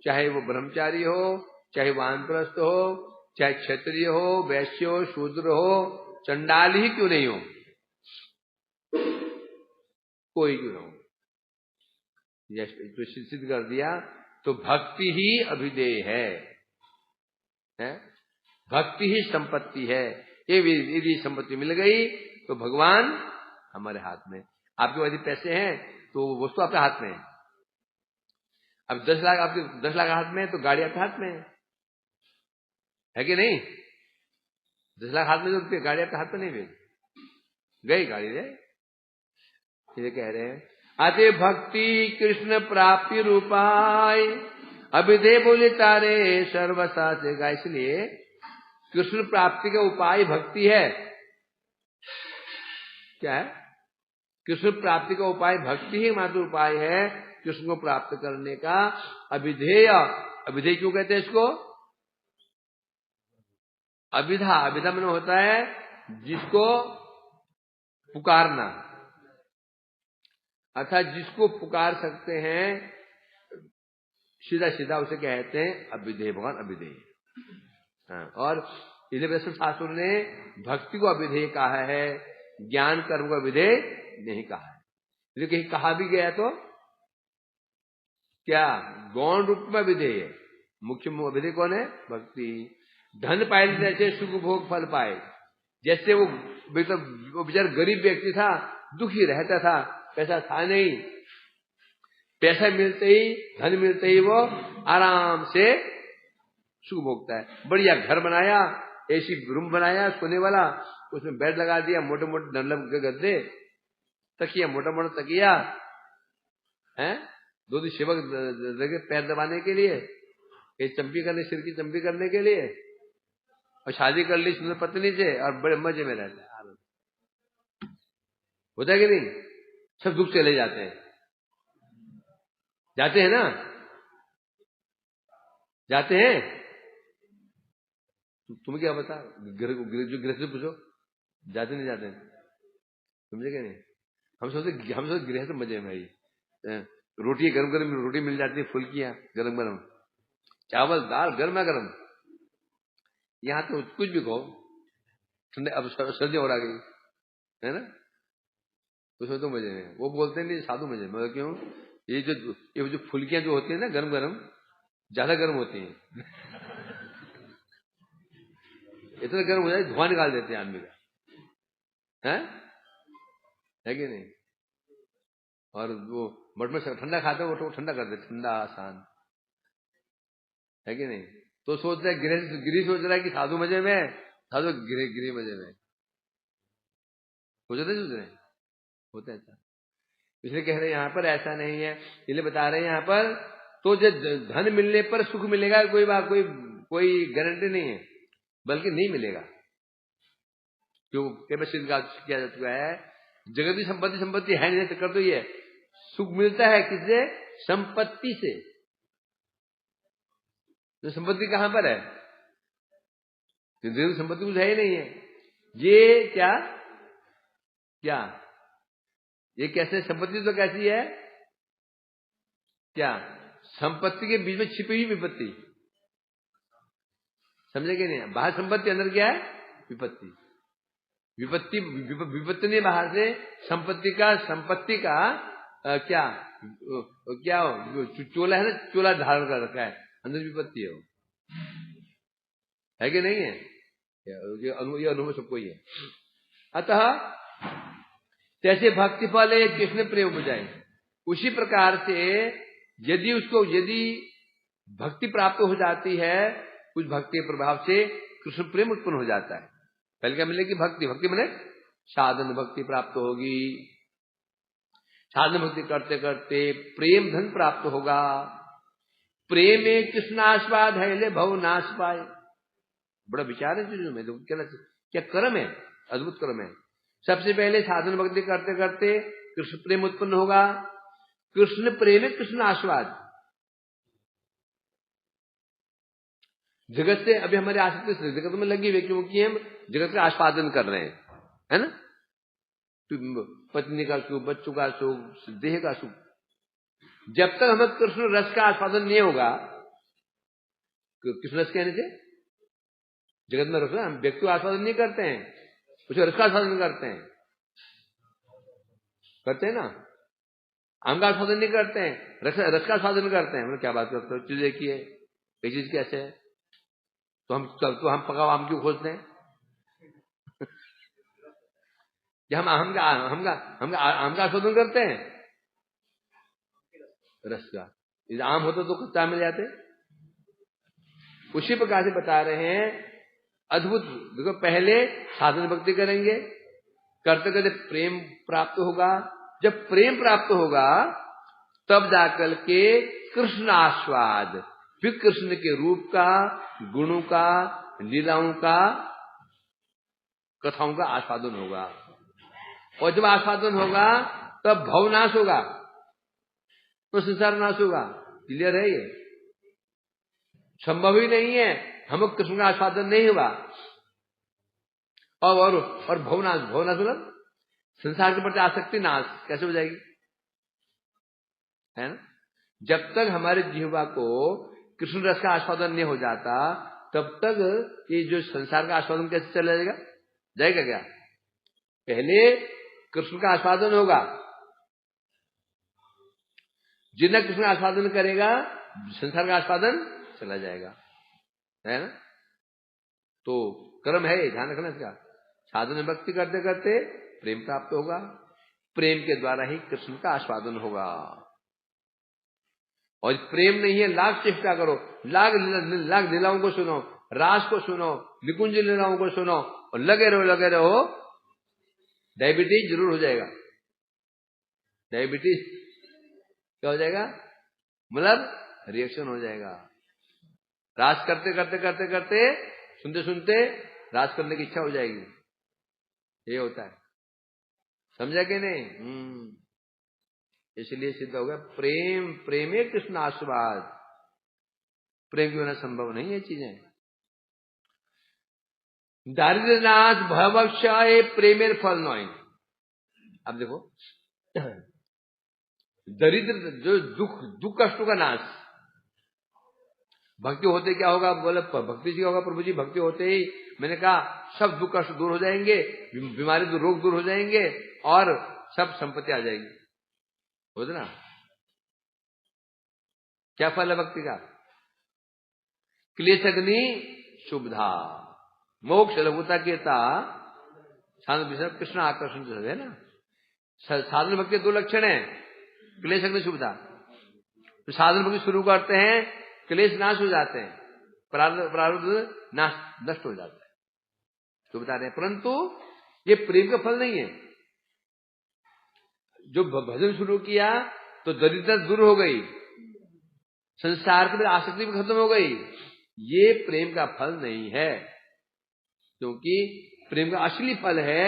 चाहे वो ब्रह्मचारी हो, चाहे वानप्रस्थ हो, चाहे क्षत्रिय हो, वैश्य हो, शूद्र हो, चंडाल ही क्यों नहीं हो, कोई क्यों ना हो, तो सिद्ध कर दिया। तो भक्ति ही अभिधेय है? भक्ति ही संपत्ति है। ये यदि संपत्ति मिल गई तो भगवान हमारे हाथ में। आपके पास यदि पैसे हैं तो वस्तु आपके हाथ में है। अब 10 लाख आपके 10 लाख हाथ में है तो गाड़ी आपके हाथ में है कि नहीं? 10 लाख हाथ में जो रुपये, गाड़ी आपके हाथ में नहीं गई गाड़ी रे। ये कह रहे हैं, अति भक्ति कृष्ण प्राप्ति रूपाय, अभिधेय बोले तारे सर्वसा से गा। इसलिए कृष्ण प्राप्ति का उपाय भक्ति है। क्या है? कृष्ण प्राप्ति का उपाय भक्ति ही मात्र उपाय है कृष्ण को प्राप्त करने का। अविधेय, अविधेय क्यों कहते हैं इसको? अविधा, अविधा में होता है जिसको पुकारना, अर्थात जिसको पुकार सकते हैं सीधा सीधा उसे कहते हैं अविधेय, भगवान अविधेय। हाँ, और इसलिए वैष्णव शास्त्रों ने भक्ति को अविधेय कहा है, ज्ञान कर्म को अविधेय नहीं कहा है। यदि कहीं कहा भी गया तो क्या? गौण रूप में अविधेय है। मुख्य अविधेय कौन है? भक्ति। धन पाए जैसे सुख भोग फल पाए, जैसे वो बेचारा गरीब व्यक्ति था, दुखी रहता था, पैसा था नहीं, पैसा मिलते ही, धन मिलते ही वो आराम से सुख भोगता है। बढ़िया घर बनाया, एसी रूम बनाया सोने वाला, उसमें बेड लगा दिया, मोटे मोटे डंडम के गद्दे, तकिया मोटा मोटा तकिया है, दो दिन सेवक लगे पैर दबाने के लिए, एक चंपी करने, सिर की चंपी करने के लिए, और शादी कर ली सुंदर पत्नी से, और बड़े मजे में रहता है, आनंद होता है कि नहीं? सब दुख चले जाते हैं, जाते हैं ना, जाते हैं। तुम्हें क्या पता? जो गृह से पूछो, जाते नहीं जाते हैं, समझे क्या नहीं? हम सोचते गृह से मजे में भाई, रोटी गरम गरम रोटी मिल जाती है, फुल्कियां गरम गरम, चावल दाल गर्मा गर्म। यहां तो कुछ भी कहो, ठंडे, अब सर्दी हो गई है ना, उसमें तो मजे में। वो बोलते नहीं साधु मजे में, क्यों? ये जो फुल्कियां जो होती है ना गरम गरम, ज्यादा गर्म होती हैं, इतना गर्म हो जाए धुआं निकाल देते हैं आदमी का, है कि नहीं? और वो मठ में ठंडा खाते हैं, वो ठंडा कर देते, ठंडा आसान, है कि नहीं? तो सोचते हैं गिरी सोच रहा है कि साधु मजे में, साधु गिरी मजे में, सोच रहे होता है ऐसा। इसलिए कह रहे हैं यहाँ पर ऐसा नहीं है, इसलिए बता रहे हैं यहाँ पर, तो जब धन मिलने पर सुख मिलेगा, कोई बात, कोई गारंटी नहीं है, बल्कि नहीं मिलेगा। क्यों? केवल सिद्ध किया जा चुका है, जगत की संपत्ति है नहीं, कर तो ये सुख मिलता है किससे? संपत्ति से। तो संपत्ति कहां पर है? संपत्ति कुछ है ही नहीं है। ये क्या क्या ये कैसे संपत्ति? तो कैसी है? क्या? संपत्ति के बीच में छिपी हुई विपत्ति, समझे कि नहीं? बाहर संपत्ति, अंदर क्या है? विपत्ति। विपत्ति नहीं बाहर से, संपत्ति का क्या चोला है ना, चोला धारण कर रखा है, अंदर विपत्ति है वो, है कि नहीं है? ये अनुभव सबको ही है। अतः जैसे भक्ति फल है कृष्ण प्रेम बुझाए, उसी प्रकार से यदि भक्ति प्राप्त हो जाती है, उस भक्ति के प्रभाव से कृष्ण प्रेम उत्पन्न हो जाता है। पहले क्या मिलेगी? भक्ति मैंने साधन भक्ति प्राप्त होगी, साधन भक्ति करते करते प्रेम धन प्राप्त होगा। प्रेम में कृष्ण आस्वाद है ले भव नाश पाए। बड़ा विचार है चीजों में, तो क्या कर्म है, अद्भुत कर्म है। सबसे पहले साधन भक्ति करते करते कृष्ण प्रेम उत्पन्न होगा, कृष्ण प्रेम है कृष्ण आस्वाद। जगत से अभी हमारे आसक्ति जगत में लगी हुई, क्योंकि हम जगत का आस्वादन कर रहे हैं, है ना? पत्नी का सुख, बच्चों का सुख, देह का सुख। जब तक हमें कृष्ण रस का आस्वादन नहीं होगा, कृष्ण रस कहने से जगत में रस, हम व्यक्ति आस्वादन नहीं करते हैं, उसे रस का आस्वादन करते हैं ना। आम का आस्वादन नहीं करते हैं, रस का आस्वादन करते हैं। क्या बात करते हो? चीज एक ही है, एक चीज कैसे है? तो हम पका आम क्यों खोजते हैं? क्या हम आम का आस्वादन करते हैं? रस का। यदि आम होता तो कच्चा मिल जाते। उसी प्रकार से बता रहे हैं, अद्भुत। देखो, पहले साधन भक्ति करेंगे, करते करते प्रेम प्राप्त होगा। जब प्रेम प्राप्त होगा तब जाकर के कृष्ण आस्वाद, फिर कृष्ण के रूप का, गुणों का, लीलाओं का, कथाओं का आस्वादन होगा। और जब आस्वादन होगा तब भव नाश होगा, तो संसार नाश होगा। क्लियर है? ये संभव ही नहीं है, हम कृष्ण का आस्वादन नहीं हुआ। और भवनाश, भवनाश मतलब संसार के प्रति आसक्ति नाश कैसे हो जाएगी, है ना? जब तक हमारे जीवा को कृष्ण रस का आस्वादन नहीं हो जाता, तब तक ये जो संसार का आस्वादन कैसे चला जाएगा? जाएगा क्या? पहले कृष्ण का आस्वादन होगा। जितना कृष्ण का आस्वादन करेगा, संसार का आस्वादन चला जाएगा, है ना? तो कर्म है, ध्यान रखना इसका। साधन भक्ति करते करते प्रेम प्राप्त होगा, प्रेम के द्वारा ही कृष्ण का आस्वादन होगा। और प्रेम नहीं है, लाख चेष्टा करो, लाख लीलाओं को सुनो, रास को सुनो, निकुंज लीलाओं को सुनो, और लगे रहो, डायबिटीज जरूर हो जाएगा। डायबिटीज क्या हो जाएगा? मतलब रिएक्शन हो जाएगा। रास करते सुनते रास करने की इच्छा हो जाएगी। ये होता है, समझा कि नहीं? इसलिए सिद्ध हो गया प्रेमे कृष्ण आस्वाद। प्रेम के बिना संभव नहीं है चीजें। दारिद्र्यनाश भवक्षय प्रेमेर फल नॉय। अब देखो, दरिद्र जो दुख कष्टों का नाश, भक्ति होते क्या होगा? बोले भक्ति से क्या होगा प्रभु जी? भक्ति होते ही मैंने कहा सब दुख कष्ट दूर हो जाएंगे, बीमारी रोग दूर हो जाएंगे, और सब संपत्ति आ जाएगी। हो ना? क्या फल है भक्ति का? क्लेशग्नि शुभधा, मोक्ष लघुता केता, कृष्ण आकर्षण है ना। साधन भक्ति दो लक्षण है, क्लेशग्नि शुभधा। तो साधन भक्ति शुरू करते हैं, क्लेश नाश हो जाते हैं, प्रारब्ध नाश नष्ट हो जाता है, तो बता रहे हैं। परंतु ये प्रेम का फल नहीं है। जो भजन शुरू किया तो दरिद्रता दूर हो गई, संसार के आसक्ति भी खत्म हो गई, ये प्रेम का फल नहीं है। क्योंकि प्रेम का असली फल है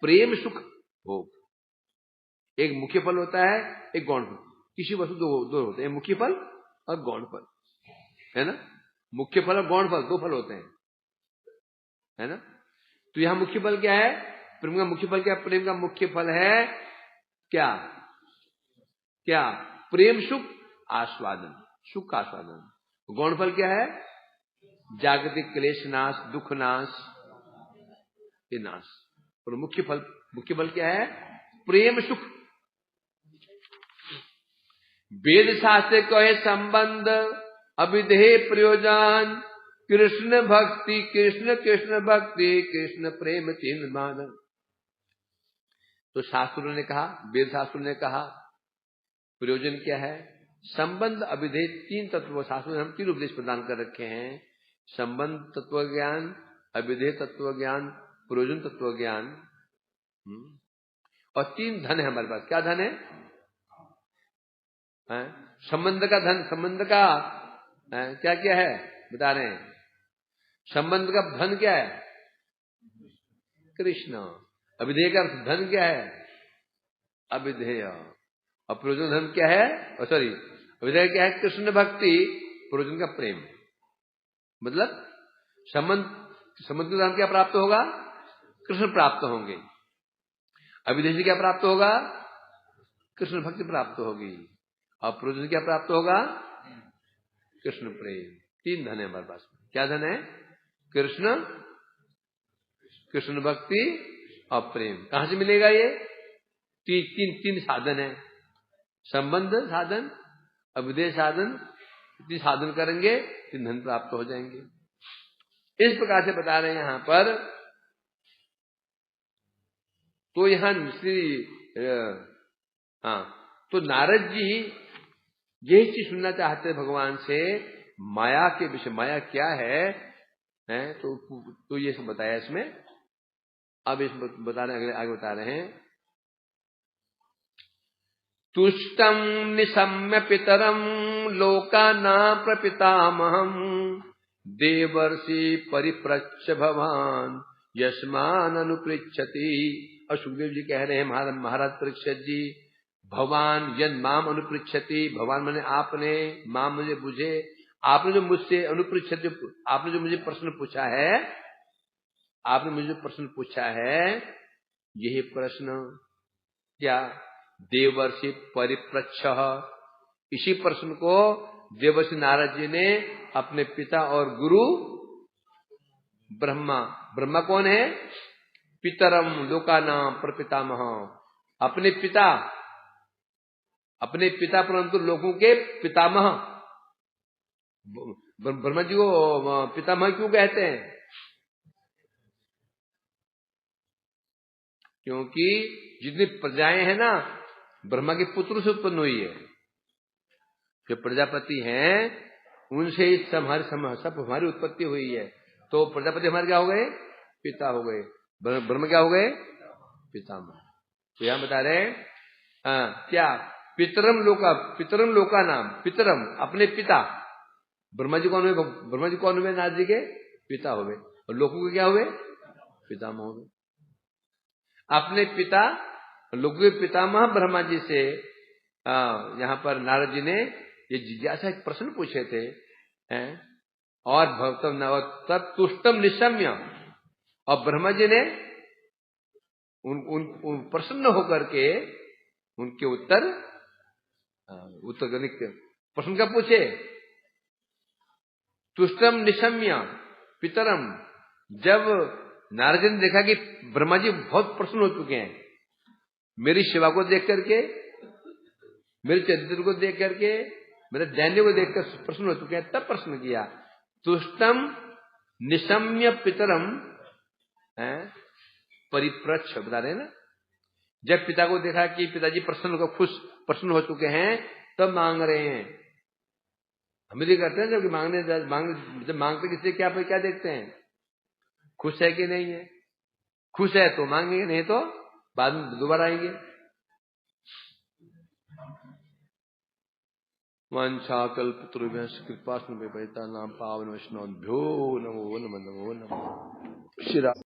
प्रेम सुख भोग। एक मुख्य फल होता है, एक गौण फल। किसी वस्तु दो होते हैं, मुख्य फल और गौण फल, है ना? मुख्य फल और गौण फल दो फल होते हैं, है ना? तो यहां मुख्य फल क्या है? प्रेम का मुख्य फल क्या? प्रेम का मुख्य फल है क्या? प्रेम सुख आस्वादन, सुख का आस्वादन। गौण फल क्या है? जागतिक क्लेश नाश, दुख नाश, ये नाश। और मुख्य फल क्या है? प्रेम सुख। वेद शास्त्र कहे संबंध अविधेय प्रयोजन, कृष्ण भक्ति कृष्ण भक्ति कृष्ण प्रेम तीन मानन। तो शास्त्रों ने कहा, वेद शास्त्रों ने कहा प्रयोजन क्या है? संबंध अविधेय, तीन तत्व शास्त्रों ने हम तीन उपदेश प्रदान कर रखे हैं। संबंध तत्व ज्ञान, अविधेय तत्व ज्ञान, प्रयोजन तत्व ज्ञान। और तीन धन है हमारे पास। क्या धन है? संबंध का धन। संबंध का क्या क्या है बता रहे हैं। संबंध का धन क्या है? कृष्ण। अविधेय का धन क्या है? अविधेय। और प्रयोजन धन क्या है? सॉरी, अविधेय क्या है? कृष्ण भक्ति। प्रयोजन का प्रेम। मतलब संबंध धन क्या प्राप्त होगा? कृष्ण प्राप्त होंगे। अविधेय से क्या प्राप्त होगा? कृष्ण भक्ति प्राप्त होगी। और प्रयोजन क्या प्राप्त होगा? कृष्ण प्रेम। तीन धन है हमारे पास। क्या धन है? कृष्ण, कृष्ण भक्ति और प्रेम। कहां से मिलेगा ये? तीन साधन है। संबंध साधन, अविधेय साधन, तीन साधन करेंगे, तीन धन प्राप्त हो जाएंगे। इस प्रकार से बता रहे हैं यहां पर। तो यहां तो नारद जी यही चीज सुनना चाहते हैं भगवान से, माया के विषय। माया क्या है? तो ये सब बताया इसमें। अब इस बता रहे, आगे बता रहे हैं। तुष्टम निशम्य पितरम लोकाना प्रपितामहम, देवर्षि परिप्रच्छ भवान यस्मान अनुपृच्छति और सुखदेव जी कह रहे हैं महाराज परीक्षित जी, भगवान यद माम अनुपृच्छति, भगवान मैंने आपने, माम मुझे बुझे, आपने जो मुझसे अनुपृच्छति, आपने जो मुझे प्रश्न पूछा है, आपने मुझे प्रश्न पूछा है, यही प्रश्न क्या देवर्षि परिप्रच्छ, इसी प्रश्न को देवर्षि नारद जी ने अपने पिता और गुरु ब्रह्मा, ब्रह्मा कौन है? पितरम लोकानाम प्रपितामह, अपने पिता परंतु लोगों के पितामह। ब्रह्मा जी को पितामह क्यों कहते हैं? क्योंकि जितनी प्रजाएं हैं ना, ब्रह्मा के पुत्र से उत्पन्न हुई है। जो प्रजापति हैं उनसे ही सब हमारी उत्पत्ति हुई है। तो प्रजापति हमारे क्या हो गए? पिता हो गए। ब्रह्म क्या हो गए? पितामह। तो यहां बता रहे क्या पितरम लोका नाम, पितरम अपने पिता, ब्रह्मा जी कौन हुए? नाथ जी के पिता हो गए। और लोगों के क्या हुए? पितामह हो गए। अपने पिता, लोगों के पितामह ब्रह्मा जी से यहाँ पर नारद जी ने ये जिज्ञासा एक प्रश्न पूछे थे, और तब तुष्टम निशम्य, और ब्रह्मा जी ने उन प्रसन्न होकर के उनके उत्तर प्रश्न क्या पूछे? तुष्टम निशम्य पितरम। जब नारद जी ने देखा कि ब्रह्मा जी बहुत प्रसन्न हो चुके हैं, मेरी सेवा को देख करके, मेरे चरित्र को देख करके, मेरे दैन्य को देखकर प्रसन्न हो चुके हैं, तब प्रश्न किया तुष्टम निशम्य पितरम परिप्रच्छ, बता रहे हैं ना। जब पिता को देखा कि पिताजी प्रसन्न हो चुके हैं, तब मांग रहे हैं। हम भी करते हैं जब मांगते किसी क्या देखते हैं? खुश है कि नहीं है? खुश है तो मांगेंगे, नहीं तो बाद में दोबारा आएंगे। वंशाकल्पतरुभ्यश्च कृपासिन्धुभ्यो नाम पावन वैष्णवेभ्यो नमो नमः।